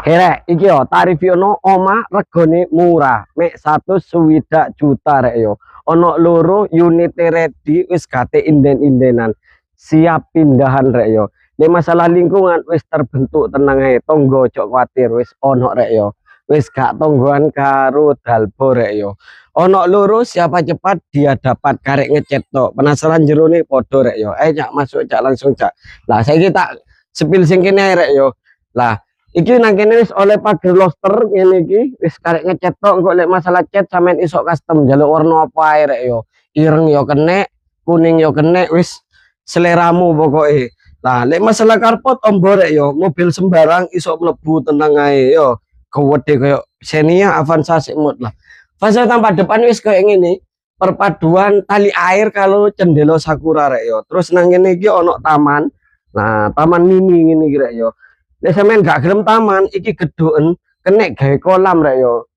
Rek, iki yo tarif ono oma regane murah, mek 160 juta rek yo. Ono loro unit ready wis gate inden-indenan. Siap pindahan rek yo. Nek masalah lingkungan wis terbentuk tenang ae, tonggo ojo kuwatir wis ono rek yo. Wis gak tonggoan karo dalbo rek yo. Ono loro siapa cepat dia dapat karek ngecat tok. Penasaran jerone podo rek yo. Cak masuk cak langsung cak. Lah saiki tak sepil sing kene rek yo. Lah iki nang kene wis oleh pager loster ngene iki wis karek ngecat tok engko lek masalah cat sampean iso custom njaluk warna apa ae rek yo. Ireng yo kenek, kuning yo kenek wis seleramu pokoke. Lah lek masalah karpot ombo rek yo, mobil sembarang iso mlebu tenang ae yo. Gede koyo Xenia Avanza Smooth lah. Fase tampak depan wis koyo ngene. Perpaduan tali air kalau cendelo sakura rek yo. Terus nang kene iki ono taman. Nah, taman mini ngene iki rek yo. Nek sampean gak gelem taman iki gedoken kenek gawe kolam rek yo.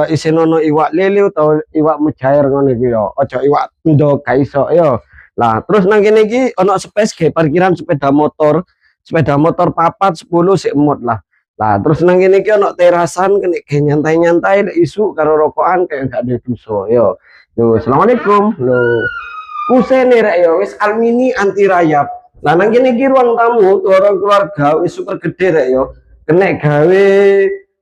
Isin ono iwak lele utawa iwak mujair ngono iki yo. Aja iwak ndok gak iso yo. Lah terus nang kene iki ono space gawe parkiran sepeda motor. Sepeda motor papat 10 sik emut lah. Lah terus nang kene iki ono terasan kenek gawe nyantai-nyantai lek isu karo rokokan kayak gak ada dosa yo. Yo, asalamualaikum. Lho. Kusene rek yo wis almini anti rayap. Lah nang kene iki ruang tamu orang keluarga wis super gede rek yo. Kenek gawe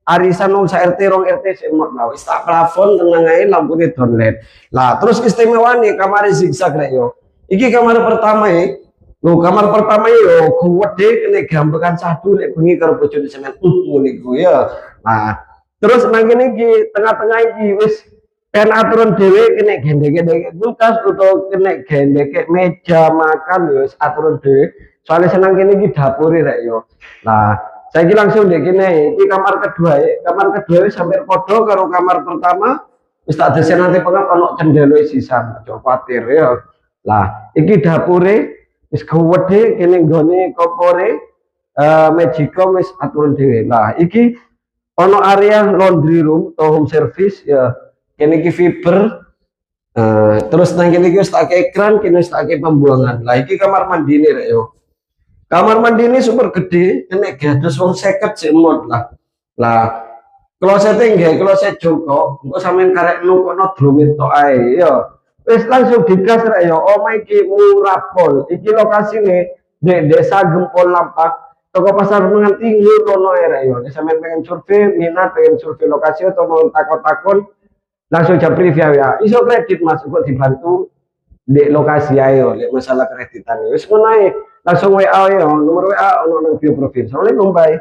arisan wong sak RT 2 RT semut lah wis tak plafon tenang ae lampune down LED. Lah terus istimewane kamar zigzag rek yo. Iki kamar pertama lho kamar pertama yo gede kenek gambekan sadu lek bengi karo bojone semen ngene iku ya. Nah terus nang kene iki tengah-tengah iki wis kan aturan dhewe kena gendek-gendek kulkas utawa kena gendek meja makan ya aturan dhewe. Soalnya senang kene iki dapure rek yo. Nah, saiki langsung ndek kene iki kamar kedua ya. Kamar kedua wis hampir padha karo kamar pertama. Wis tak desen nanti pengap ono cendelo sisan, aja kuwatir ya. Lah, iki dapure wis gede kene nggone kompore Magicom wis aturan dhewe. Lah, iki ono area laundry room atau home service ya. Kene iki fiber terus nang kene iki wis tak ekran kene wis tak pembuangan. Lah iki kamar mandi nih rek yo. Kamar mandi ini super gede, kene gados wong 50 sik mod lah. Lah klosete nggih kloset Joko, engko sampean karek nukokno drumit tok ae yo. Wis langsung digas rek yo. Omah iki murah pol. Iki lokasine di Desa Gempol Lampak. Toko pasar menganti ngono ae rek yo. Nek sampean pengen survei, minat pengen survei lokasi atau mau takon-takon langsung jam preview ya iso kredit mas kok dibantu di lokasi ayo lihat masalah kreditan wis ngono ae langsung WA yo nomor WA ono nang bio profil. Assalamualaikum bye.